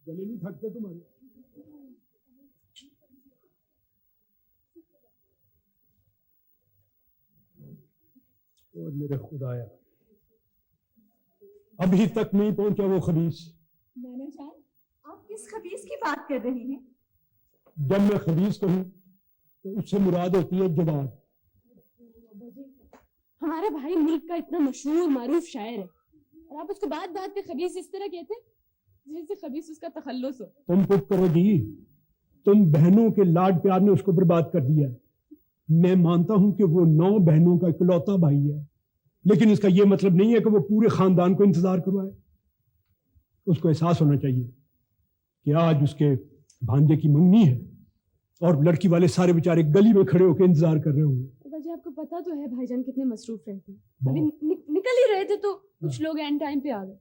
गले नहीं थकते तुम्हारे? और मेरे खुदाया, अभी तक नहीं पहुंचा वो खबीस। नाना जान, आप किस खबीस की बात कर रहे हैं? जब मैं खबीस कहूं तो उससे मुराद होती है जवाब। हमारा भाई मुल्क का इतना मशहूर मारूफ शायर है और आप उसको बात बात पे खबीस इस तरह कहते हैं जैसे खबीस उसका तखल्लुस हो। तुम चुप करो जी, तुम बहनों के लाड प्यार ने उसको बर्बाद कर दिया। मैं मानता हूं कि वो 9 बहनों का इकलौता भाई है, लेकिन इसका यह मतलब नहीं है कि वो पूरे खानदान को इंतजार करवाए। उसको एहसास होना चाहिए कि आज उसके भांजे की मंगनी है और लड़की वाले सारे बेचारे गली में खड़े होकर इंतजार कर रहे होंगे। तो वजह आपको पता तो है भाईजान कितने मसरूफ रहते हैं। अभी निकल ही रहे थे तो कुछ लोग एंड टाइम पे आ गए,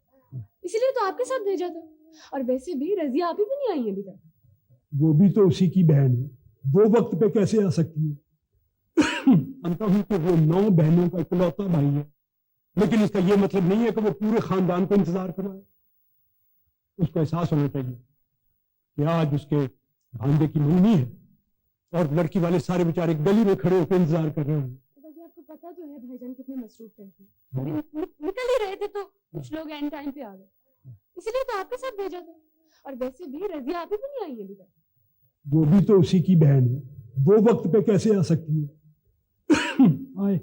इसीलिए तो आपके साथ भेजा था। और वैसे भी रजिया आप ही भी नहीं आई अभी तक। वो भी तो उसी की बहन है, वो वक्त पे कैसे आ सकती है? मानता हूं कि वो 9 बहनों का इकलौता भाई है, लेकिन इसका यह मतलब नहीं है कि वो पूरे खानदान को इंतजार करवाए। उसको एहसास होना चाहिए कि आज उसके भांजे की मंगनी है और लड़की वाले सारे बेचारे गली में खड़े होकर इंतजार कर रहे होंगे। तो आपको पता तो है भाईजान कितने मसरूफ रहते हैं। अभी निकल ही रहे थे तो कुछ लोग एंड टाइम पे आ गए, इसीलिए तो आपके साथ भेजा था। और वैसे भी रजिया आप ही भी नहीं आई अभी तक। वो भी तो उसी की बहन है, वो वक्त पे कैसे आ सकती है? आए।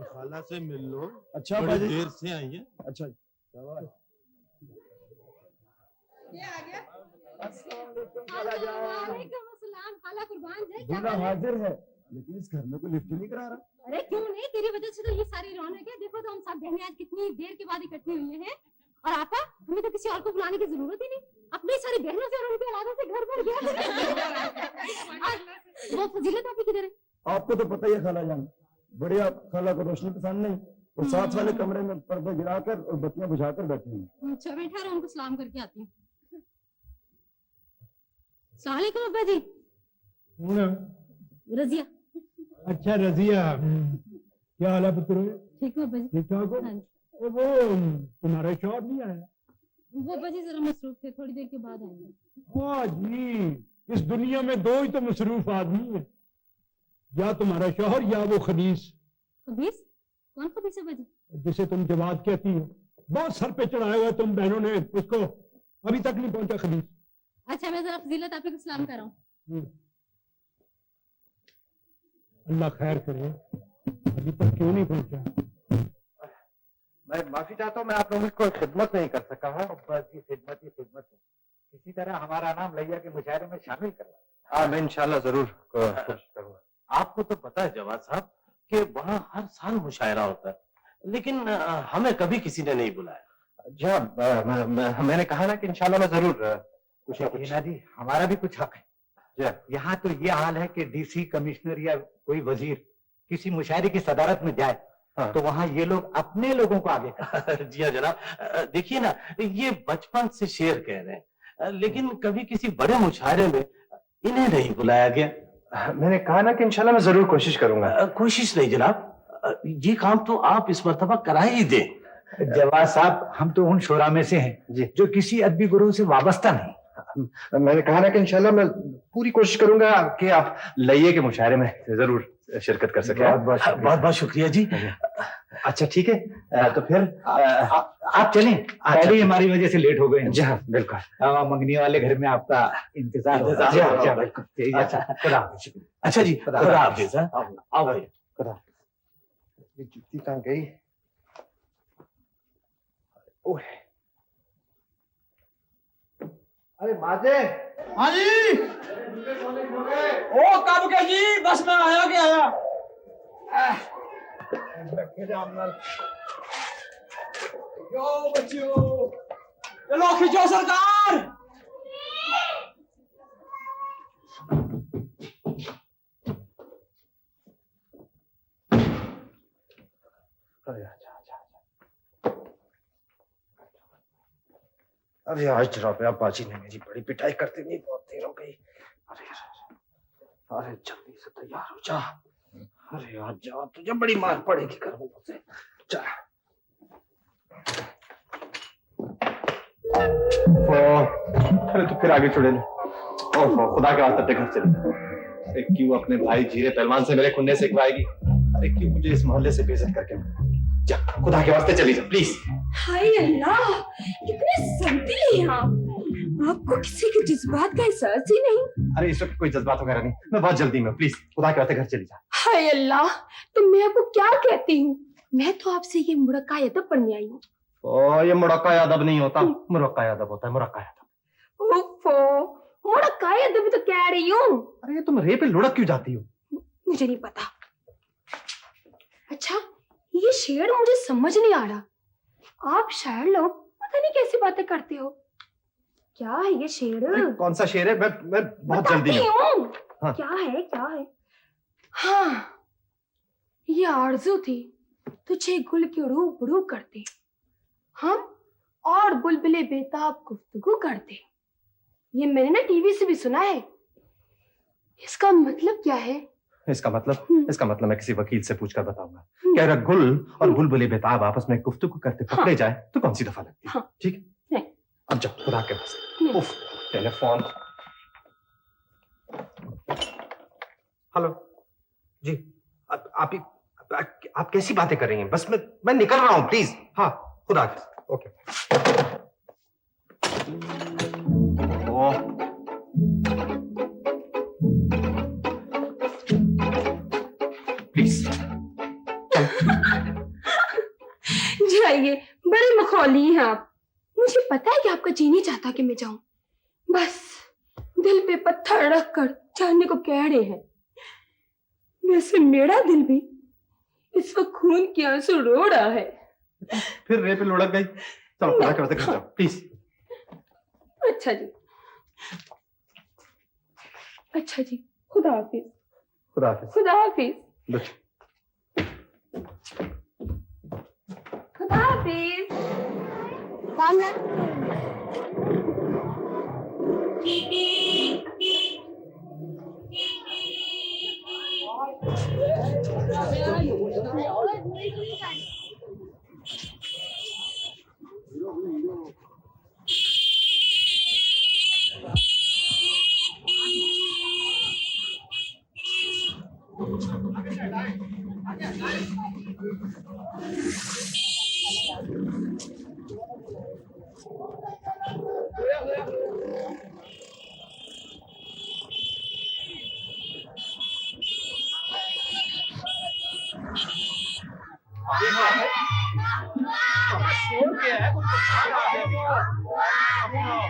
खाला से मिल लो। अच्छा बड़ी देर से आई है। अच्छा दूल्हा हाजिर है, लेकिन इस घर में कोई लिफ्ट नहीं करा रहा। अरे क्यों नहीं, तेरी वजह से तो ये सारी रौनक है। देखो तो हम सब बहनें आज कितनी देर के बाद इकट्ठी हुई हैं। और आपा हमें तो किसी और को बुलाने की जरूरत ही नहीं, अपनी सारी बहनों से और उनके औलादों से घर भर गया। और वो फजीलत आपकी किधर है? आपको तो पता ही है खाला जान, बढ़िया खाला को रोशनी पसंद नहीं, वो साथ वाले कमरे में पर्दे गिराकर और बत्तियां बुझाकर बैठी हैं। अच्छा बैठा रहो, उनको सलाम करके आती हूँ। अस्सलाम वालेकुम अब्बा जी। रजिया। अच्छा रजिया, क्या हाल है पुत्र? ठीक हो अब्बा जी? ठीक ठाक हो? हाँ जी। वो तुम्हारा शौहर नहीं आया? वो अब्बा जी जरा मसरूफ थे, थोड़ी देर के बाद आएंगे। हाँ जी, इस दुनिया में दो ही तो मसरूफ आदमी है, या तुम्हारा शौहर या वो खबीस। खबीस? कौन खबीस अब्बा जी? जिसे तुम जवाब कहती हो, बहुत सर पे चढ़ाया हुआ तुम बहनों ने उसको, अभी तक नहीं पहुंचा खबीस। अच्छा मैं जरा फजीलत आप ही को सलाम कर रहा हूँ। अल्लाह खैर करे, अभी तक क्यों नहीं पहुंचा? मैं माफी चाहता हूँ, मैं आप लोगों की कोई खिदमत नहीं कर सका हूँ। बस जी खिदमत ही खिदमत है, किसी तरह हमारा नाम लैया के मुशायरे में शामिल करवा। हाँ, मैं इंशाल्लाह जरूर कोशिश करूंगा। आपको तो पता है जवाद साहब कि वहाँ हर साल मुशायरा होता है, लेकिन हमें कभी किसी ने नहीं बुलाया। अच्छा, मैंने कहा ना कि इंशाल्लाह मैं जरूर कुछ ना कुछ। जी हमारा भी कुछ हक है। यहाँ तो ये हाल है कि डीसी कमिश्नर या कोई वजीर किसी मुशायरे की सदारत में जाए, हाँ। तो वहाँ ये लोग अपने लोगों को आगे जी हाँ जनाब, देखिए ना, ये बचपन से शेर कह रहे हैं, लेकिन कभी किसी बड़े मुशायरे में इन्हें नहीं बुलाया गया। मैंने कहा ना कि इंशाल्लाह मैं जरूर कोशिश करूंगा। कोशिश नहीं जनाब, ये काम तो आप इस मर्तबा करा ही दें। जवाद साहब, हम तो उन शोरा में से हैं जी जो किसी अदबी गुरु से वाबस्ता नहीं। मैंने कहा ना कि इंशाल्लाह मैं पूरी कोशिश करूंगा कि आप लैये के मुशायरे में जरूर शिरकत कर सके। बहुत बहुत शुक्रिया जी। अच्छा ठीक है, तो फिर आप चलें, पहले ही हमारी वजह से लेट हो गए हैं। जी हाँ बिल्कुल। मंगनी वाले घर में आपका इंतजार हो रहा जी हाँ, है। जी हाँ, बिल्कुल। अच्छा जी, खुदा हाफिज़। आओ भाई। जुत्ती कहाँ गई? ओह, अरे माजे। हाँ जी। ओ कब के जी, बस मैं आया के आया। यो बच्चों, चलो खींचो सरकार। अरे आज रबिया बाजी ने मेरी बड़ी पिटाई करते नहीं, बहुत देर हो गई। अरे जल्दी से तैयार हो जा। अरे आज जा, तुझे बड़ी मार पड़ेगी करूँ मुझसे। चल। अरे तो फिर आगे छोड़े। ओहो, खुदा के वास्ते घर चले। अरे क्यों अपने भाई जीरे पहलवान से मेरे खुन्ने सिखवाएगी? अरे क्यों मुझे इस मोहल्ले से बेइज्जत करके? जा, खुदा के वास्ते चली जा प्लीज। हाय अल्लाह, कितने सर्दी है यहाँ। आपको किसी के जज्बात का एहसास ही नहीं। अरे इस वक्त कोई जज्बात वगैरह नहीं, मैं बहुत जल्दी में, प्लीज खुदा के वास्ते घर चली जा। हाय अल्लाह, तो मैं आपको क्या कहती हूँ, मैं तो आपसे ये मुड़क्का अदब पढ़ने आई हूँ। ओ ये मुड़क्का अदब नहीं होता, मुरक्का अदब होता है, मुरक्का अदब। ओफो, मुड़क्का अदब तो कह रही हूँ। अरे तुम रे पे लुढ़क क्यों जाती हो? मुझे नहीं पता। अच्छा, ये शेर मुझे समझ नहीं आ रहा। आप शायर लोग पता नहीं कैसी बातें करते हो। क्या है ये शेर? कौन सा शेर है? मैं बहुत जल्दी में हूँ। हाँ। क्या है क्या है? हाँ, ये आरज़ू थी तुझे गुल के रूबरू करते, हम और बुलबुले बेताब गुफ्तगू करते। ये मैंने ना टीवी से भी सुना है। इसका मतलब क्या है? इसका मतलब मैं किसी वकील से पूछकर बताऊंगा। कह रहा गुल और बुलबुले बेताब आपस में गुफ्तगू करते पकड़े जाए तो कौन सी दफा लगती है? हाँ। ठीक है, नहीं। अब जाओ खुदा के पास। उफ, टेलीफोन। हेलो जी, आप कैसी बातें कर रही हैं? बस मैं निकल रहा हूँ प्लीज। हाँ खुदा हाफिज़। ओके। प्लीज जाइए, बड़े मखौली हैं आप। मुझे पता है कि आपका जी नहीं चाहता कि मैं जाऊं, बस दिल पे पत्थर रख कर जाने को कह रहे हैं। वैसे मेरा दिल भी इस वक्त खून के आंसू रो रहा है। फिर रे पे लुढ़क गई। चलो खुदा के वास्ते घर जाओ प्लीज। अच्छा जी, अच्छा जी, खुदा हाफिज। खुदा हाफिज। खुदा हाफिज। बच्चे खुदा हाफिज।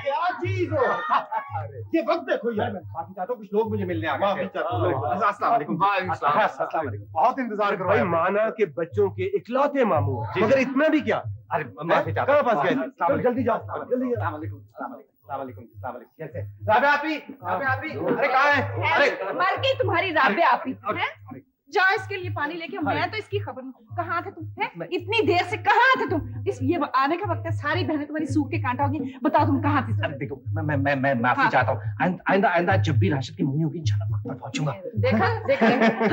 क्या चीज हो? ये वक्त देखो यार, मैं माफी चाहता हूँ, कुछ लोग मुझे मिलने आ गए थे। अस्सलाम वालेकुम। अस्सलाम वालेकुम। बहुत इंतजार करो भाई माना के बच्चों के इकलौते मामू हैं, मगर इतना भी क्या? अरे माफी चाहता हूँ। कहाँ फंस गए? चलो जल्दी जाओ, जल्दी अस्सलाम वालेकुम। अस्सलाम वालेकुम। अस्सलाम वालेकुम। अस्सलाम वालेकुम। कैसे? राबिया आपी, राबिया आपी, अरे कहाँ है? अरे मर गई तुम्हारी राबिया आपी अरे, हैं? अरे, जाओ इसके लिए पानी लेके, मैं तो इसकी खबर नहीं। कहाँ थे तुम हैं? इतनी देर से कहाँ थे तुम? इस ये आने का वक्त है, सारी बहनें तुम्हारी सूख के कांटा होगी। बताओ तुम कहाँ थे? अरे देखो, मैं माफी हाँ। चाहता हूँ। आइंदा जब भी राशिद की मम्मी होगी इंशाल्लाह वक्त पर पहुंचूंगा। देखा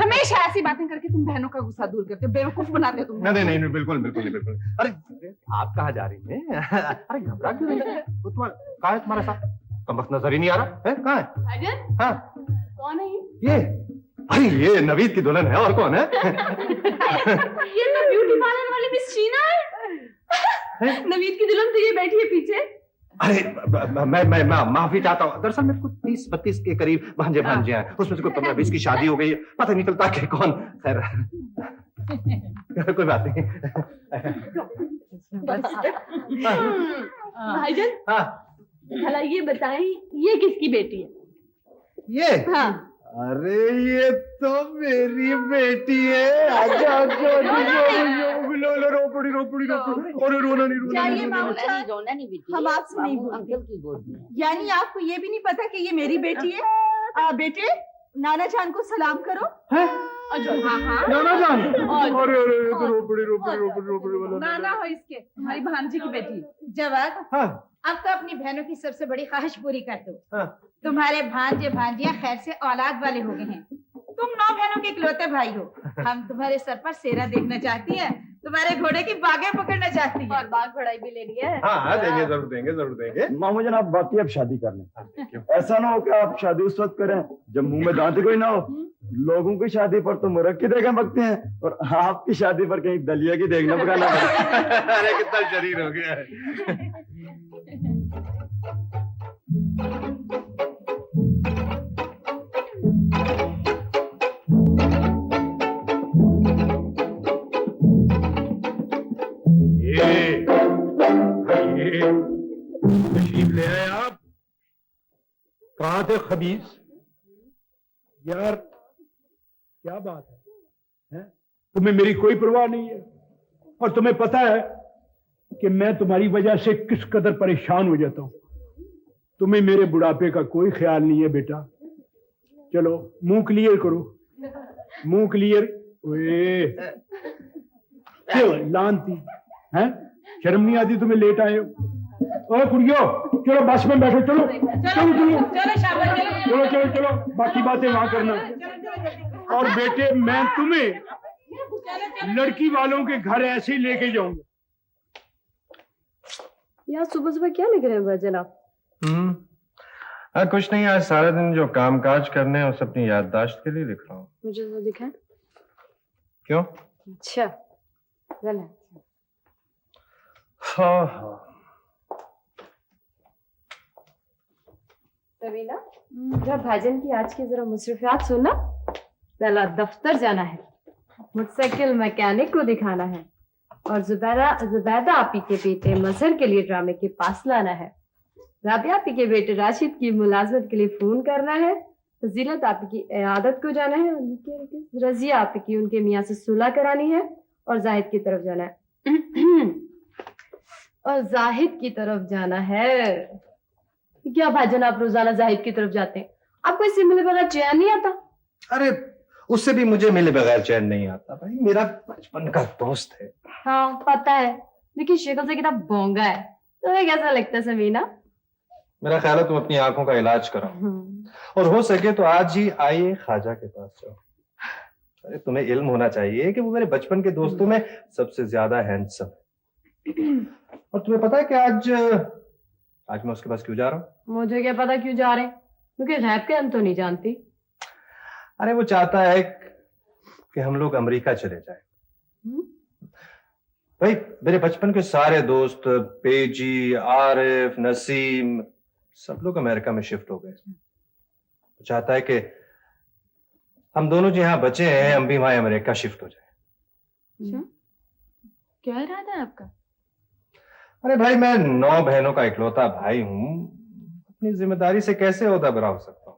हमेशा ऐसी बातें करके तुम बहनों का गुस्सा दूर करते हो, बेवकूफ बनाते हो तुम। नहीं, बिल्कुल बिल्कुल। अरे आप कहाँ जा रही हैं? अरे घबरा क्यों रही हैं? वो कहाँ है तुम्हारा साथ? कमबख्त नजर ही नहीं आ रहा है। कहाँ है? भाईजान हाँ कौन है ये? ये, अरे ये नवीद की दुल्हन है, और कौन है? ये तो ब्यूटी पार्लर वाली मिस शीना है। नवीद की दुल्हन तो ये बैठी है पीछे। अरे मैं माफी चाहता हूँ। दरअसल मेरे को 30-32 के करीब भांजे हैं, उसमें से कोई 15-20 की शादी हो गई, पता नहीं चलता कि कौन। खैर कोई बात नहीं। भाईजान हाँ भला ये बताएं, ये किसकी बेटी है? ये, हाँ अरे ये तो मेरी बेटी है। रोपड़ी अरे रोना जाइए नहीं। मामू जान, हम आपसे नहीं बोलते। यानी आपको ये भी नहीं पता कि ये मेरी बेटी है? बेटे नाना जान को सलाम करो। हाँ नाना जान, और अरे ये तो रोपड़ी वाला नाना हो इसके, हमारी भांजी की बेटी। जवाब, हाँ अब तो अपनी बहनों की सबसे बड़ी ख्वाहिश पूरी कर दो। हाँ। तुम्हारे भांजे भांजियां खैर से औलाद वाले हो गए हैं। तुम 9 बहनों के इकलौते भाई हो। हम तुम्हारे सर पर सेरा देखना चाहती है, तुम्हारे घोड़े की बागें पकड़ना चाहती है, और बाग बढ़ाई भी लेनी है। हाँ जरूर देंगे। मामू जनाब बाकी अब शादी कर लें। ऐसा ना हो कि आप शादी उस वक्त करें जब मुंह में दांत कोई ना हो। लोगों की शादी पर तो मुर्ग की देखा बकते हैं, और आपकी शादी पर कहीं दलिया की देखना पकाना। अरे कितना शरीर हो गया है। ये तशरीफ ले आए आप। कहाँ थे खबीस? यार क्या बात है? तुम्हें मेरी कोई परवाह नहीं है, और तुम्हें पता है कि मैं तुम्हारी वजह से किस कदर परेशान हो जाता हूं। तुम्हें मेरे बुढ़ापे का कोई ख्याल नहीं है बेटा। चलो मुंह क्लियर करो, मुंह क्लियर। ओए लानती हैं, शर्म नहीं आती तुम्हें? लेट आए हो। ओए कुड़ियो, चलो बस में बैठो। चलो बाकी बातें वहां करना। और बेटे मैं तुम्हें लड़की वालों के घर ऐसे ही लेके जाऊंगा। यार सुबह सुबह क्या लिख रहे हैं भाईजान आप? कुछ नहीं, आज सारा दिन जो काम काज करने हैं उस अपनी याददाश्त के लिए लिख रहा हूँ। मुझे तो दिखाएं। क्यों? अच्छा चलें। हाँ रवीना, जरा भाईजान की आज की जरा मुसरूफियात सुनना। पहला दफ्तर जाना है, मोटरसाइकिल मैकेनिक को दिखाना है, और जुबैदा आपी के बेटे मजहर के लिए ड्रामे के पास लाना है। राबिया आपी के बेटे राशिद की मुलाजमत के लिए फोन करना है। फजीलत आपी की इयादत को जाना है, और रजिया आपी की उनके मियाँ से सुलह करानी है, और जाहिद की तरफ जाना है। और जाहिद की तरफ जाना है। क्या भाईजान आप रोजाना जाहिद की तरफ जाते हैं? आपको इससे मिले बगैर चैन नहीं आता? अरे उससे भी मुझे मिले बगैर चैन नहीं आता भाई, मेरा बचपन का दोस्त है। हाँ पता है, लेकिन शक्ल से कितना बोंगा है। तुम्हें कैसा लगता है समीना? मेरा ख्याल है तुम अपनी आंखों का इलाज कराओ, और हो सके तो आज ही आइए ख्वाजा के पास जाओ। अरे तुम्हें इल्म होना चाहिए कि वो मेरे बचपन के दोस्तों में सबसे ज्यादा हैंडसम है। और तुम्हें पता है कि आज मैं उसके पास क्यों जा रहा हूँ? मुझे क्या पता क्यों जा रहे हैं, क्योंकि गैब के हम तो नहीं जानती। अरे वो चाहता है कि हम लोग अमेरिका चले जाएं। भाई मेरे बचपन के सारे दोस्त पेजी, आरिफ, नसीम, सब लोग अमेरिका में शिफ्ट हो गए। वो चाहता है कि हम दोनों जो यहाँ बचे हैं हम भी वहां अमेरिका शिफ्ट हो जाए। क्या इरादा है आपका? अरे भाई मैं 9 बहनों का इकलौता भाई हूँ, अपनी जिम्मेदारी से कैसे ओहदा बरा हो सकता हूँ?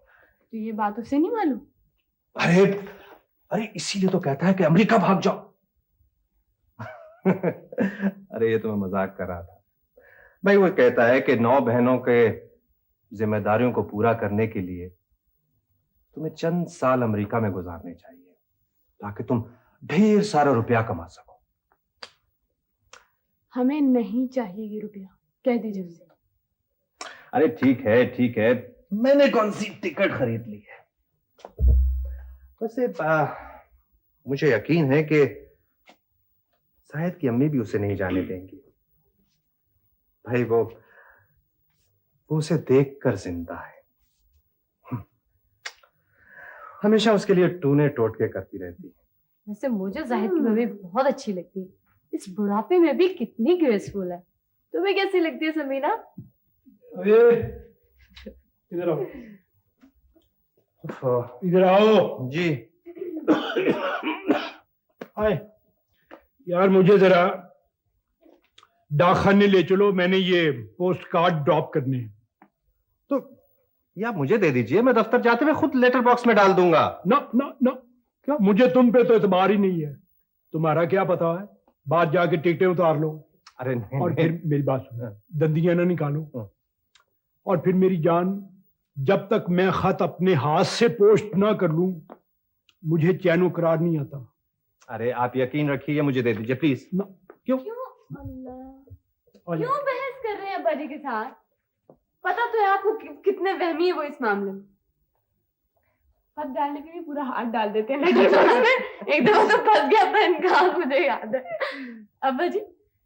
तो ये बात उसे नहीं मालूम? अरे इसीलिए तो कहता है कि अमेरिका भाग जाओ। अरे ये तो मैं मजाक कर रहा था भाई। वो कहता है कि 9 बहनों के जिम्मेदारियों को पूरा करने के लिए तुम्हें चंद साल अमेरिका में गुजारने चाहिए ताकि तुम ढेर सारा रुपया कमा सको। हमें नहीं चाहिए ये रुपया, कह दीजिए उसे। अरे ठीक है, मैंने कौन सी टिकट खरीद ली है। वैसे मुझे यकीन है कि शायद की अम्मी भी उसे नहीं जाने देंगी। भाई वो उसे देखकर जिंदा है। हमेशा उसके लिए टूने टोटके करती रहती है। वैसे मुझे जाहिद की मम्मी बहुत अच्छी लगती है। इस बुढ़ापे में भी कितनी ग्रेसफुल है। तुम्हें कैसी लगती है समीना? इधर आओ, इधर आओ जी। आए यार, मुझे जरा डाकखाने ले चलो, मैंने ये पोस्ट कार्ड ड्रॉप करने हैं। तो या मुझे दे दीजिए, मैं दफ्तर जाते हुए खुद लेटर बॉक्स में डाल दूंगा। ना ना ना, क्या मुझे तुम पे तो एतबार ही नहीं है। तुम्हारा क्या पता है, बाहर जाके टिकटें उतार लो। अरे नहीं, और फिर मेरी बात सुनो, दंदियां ना निकालो। और फिर मेरी जान, जब तक मैं खत अपने हाथ से पोस्ट ना कर लूं मुझे चैनो करार नहीं आता। अरे आप यकीन रखिए, मुझे दे दीजिए प्लीज। ना क्यों अल्लाह, क्यों बहस कर रहे हैं अब्बा जी के साथ? पता तो है आपको कितने वहमी है वो इस मामले में। हाथ डालने के लिए पूरा हाथ डाल देते हैं लेटर बॉक्स में। एक दफा तो फंस गया था इनका हाथ, मुझे याद है। अब्बा जी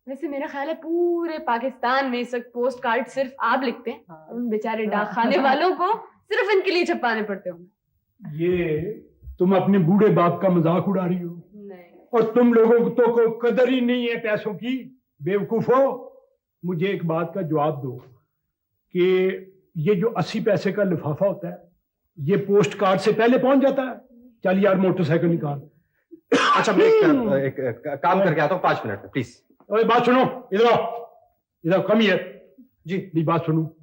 वैसे मेरा ख्याल है पूरे पाकिस्तान में इस वक्त पोस्ट कार्ड सिर्फ आप लिखते हैं, और उन बेचारे डाक खाने वालों को सिर्फ इनके लिए छपाने पड़ते होंगे। ये तुम अपने बूढ़े बाप का मजाक उड़ा रही हो। और तुम लोगों को तो कोई कदर ही नहीं है पैसों की, बेवकूफो। मुझे एक बात का जवाब दो कि ये जो 80 पैसे का लिफाफा होता है ये पोस्ट कार्ड से पहले पहुंच जाता है? चल यार मोटरसाइकिल निकाल। अच्छा मैं एक काम करके आता हूँ 5 मिनट में प्लीज। अरे बात सुनो, इधर आओ, इधर कम ही है जी। मेरी बात सुनो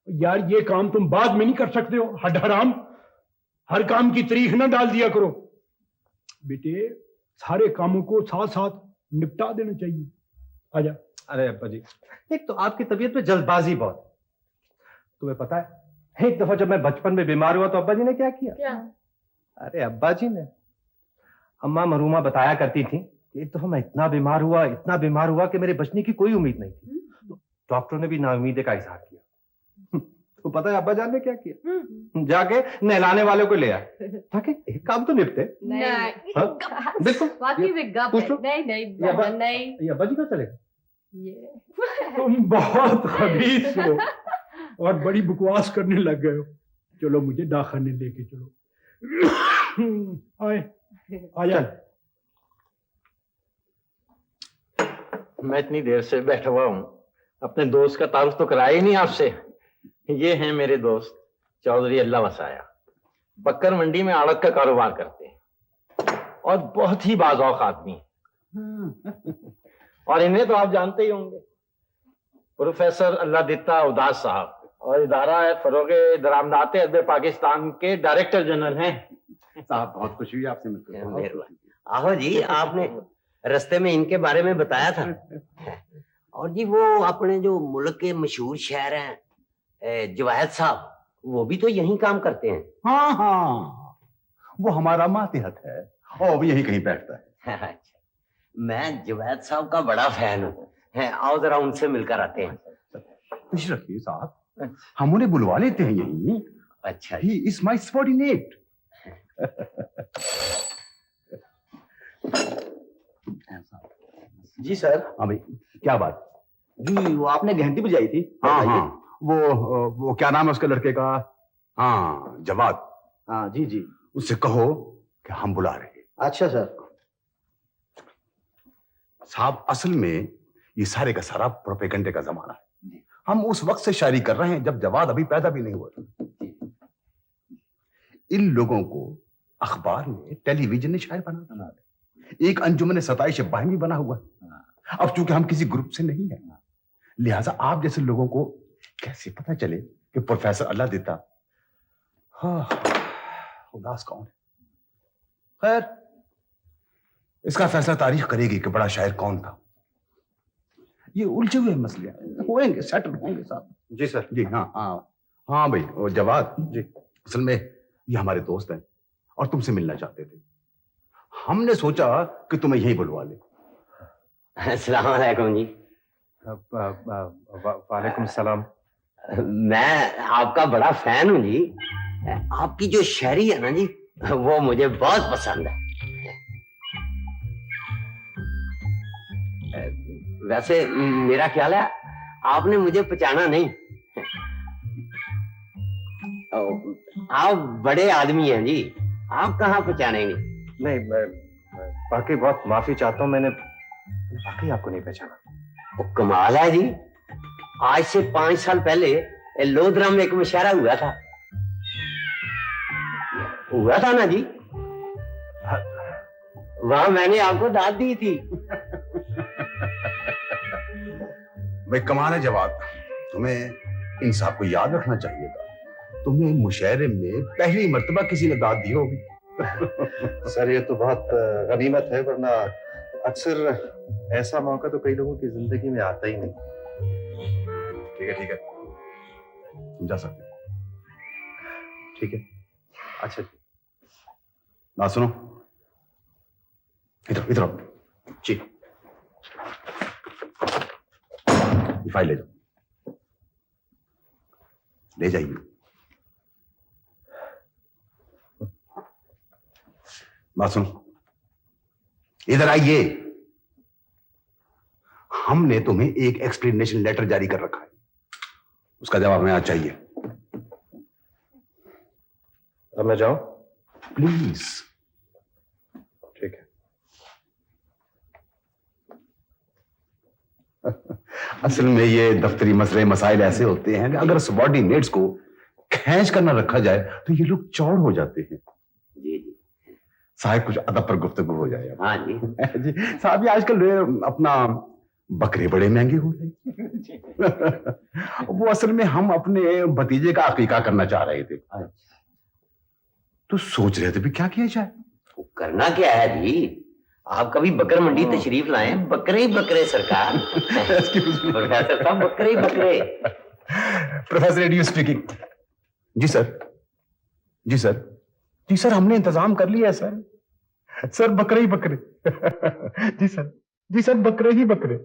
यार, ये काम तुम बाद में नहीं कर सकते हो। हड हराम, हर काम की तारीख ना डाल दिया करो बेटे। सारे कामों को साथ साथ निपटा देना चाहिए। आजा। अरे अब्बा जी, एक तो आपकी तबीयत में जल्दबाजी बहुत। तुम्हें पता है एक दफा जब मैं बचपन में बीमार हुआ तो अब्बा जी ने क्या किया? क्या? अरे अब्बा जी ने, अम्मा मरूमा बताया करती थी, एक दफा मैं इतना बीमार हुआ कि मेरे बचने की कोई उम्मीद नहीं थी। तो डॉक्टर ने भी नाउमीदी का इजहार किया। तो पता है अब्बा जान ने क्या किया? जाके नहलाने वाले को ले आए ताकि एक काम तो निपटे। नहीं बिल्कुल वाकई में गप है। नहीं नहीं ये अब्बा जी का चलेगा। तुम बहुत खबीस हो और बड़ी बकवास करने लग गए हो। चलो मुझे डाकखाने लेके चलो। आए आजा। मैं इतनी देर से बैठा हुआ हूँ, अपने दोस्त का तारुफ तो कराया ही नहीं आपसे। ये हैं मेरे दोस्त चौधरी अल्लाह वसाया, बक्कर मंडी में आड़त का कारोबार करते हैं और बहुत ही बाज़ौक़ आदमी हैं। और इन्हें तो आप जानते ही होंगे, प्रोफेसर अल्लाह दित्ता उदास साहब, और इदारा है फरोगे दरामदाते अदब पाकिस्तान के डायरेक्टर जनरल हैं। साहब बहुत खुशी हुई आपसे मिलकर। आहो जी, आपने रास्ते में इनके बारे में बताया था और जी वो अपने जो मुल्क के मशहूर शायर हैं जवाहिद साहब, वो भी तो यहीं काम करते हैं। हाँ हाँ, वो हमारा मातिहत है और वो यहीं कहीं बैठता है। अच्छा, मैं जवाहिद साहब का बड़ा फैन हूँ। आओ जरा उनसे मिलकर आते हैं। तशरीफ रखिए साहब, हम उन्हें बुलवा लेते हैं यहीं। अच्छा, ही इज माय सबऑर्डिनेट। जी सर। हाँ भाई, क्या बात? जी वो आपने घंटी बजाई थी। हाँ हाँ, वो क्या नाम है उसके लड़के का? हाँ, जवाद। हाँ जी जी। उससे कहो कि हम बुला रहे हैं। अच्छा सर। साहब, असल में ये सारे का सारा प्रोपेगेंडे का जमाना है। हम उस वक्त से शायरी कर रहे हैं जब जवाद अभी पैदा भी नहीं हुआ था। इन लोगों को अखबार में, टेलीविजन ने शायर बना दिया। एक अंजुमन सताइश बाहिनी बना हुआ। अब चूंकि हम किसी ग्रुप से नहीं है, लिहाजा आप जैसे लोगों को कैसे पता चले कि प्रोफेसर अल्लाह देता। हाँ, उदास कौन है? खैर, इसका फैसला तारीख करेगी कि बड़ा शायर कौन था। ये उलझे हुए मसले होंगे, सेटल होंगे साहब। जी सर। जी हाँ हाँ हाँ भाई, वो जवाद जी, असल में ये हमारे दोस्त हैं और तुमसे मिलना चाहते थे। हमने सोचा कि तुम्हें यहीं बुलवा ले। अस्सलाम वालेकुम जी। वालेकुम सलाम। मैं आपका बड़ा फैन हूँ जी। आपकी जो शायरी है ना जी, वो मुझे बहुत पसंद है। वैसे मेरा ख्याल है आपने मुझे पहचाना नहीं। आप बड़े आदमी हैं जी, आप कहाँ पहचानेंगे? नहीं, मैं वाकई बहुत माफी चाहता हूँ, मैंने वाकई आपको नहीं पहचाना। वो कमाल है जी, आज से 5 साल पहले लोधरा में एक मुशायरा हुआ था ना जी। वहां मैंने आपको दाद दी थी। भाई कमाल है जवाब, तुम्हें इन साहब को याद रखना चाहिए था। तुम्हें मुशायरे में पहली मर्तबा किसी ने दाद दी होगी। सर ये तो बहुत गनीमत है, वरना अक्सर ऐसा मौका तो कई लोगों की जिंदगी में आता ही नहीं। ठीक है, तुम जा सकते हो। ठीक है, अच्छा ना सुनो, इधर आओ जी, ये फाइल ले जाओ, ले जाइए। बात सुनो, इधर आइए। हमने तुम्हें एक एक्सप्लेनेशन लेटर जारी कर रखा है, उसका जवाब हमें आज चाहिए। अब मैं जाऊं? प्लीज। ठीक है। असल में ये दफ्तरी मसले मसाइल ऐसे होते हैं कि अगर सबॉर्डिनेट्स को खींच कर न रखा जाए तो ये लोग चौड़ हो जाते हैं। जी जी साहब, कुछ अदब पर गुफ्तगू हो जाए। हाँ जी। जी साहब, ये आजकल अपना बकरे बड़े महंगे हो रहे। वो असल में हम अपने भतीजे का अकीका करना चाह रहे थे, तो सोच रहे थे भी क्या किया जाए। तो करना क्या है जी, आप कभी बकर मंडी तशरीफ लाएं, बकरे ही बकरे सरकार। प्रोफेसर साहब, बकरे ही बकरे। Professor radio speaking. जी सर, जी सर, जी सर, हमने इंतजाम कर लिया है सर। सर बकरे ही बकरे। जी सर, जी सर, बकरे ही बकरे।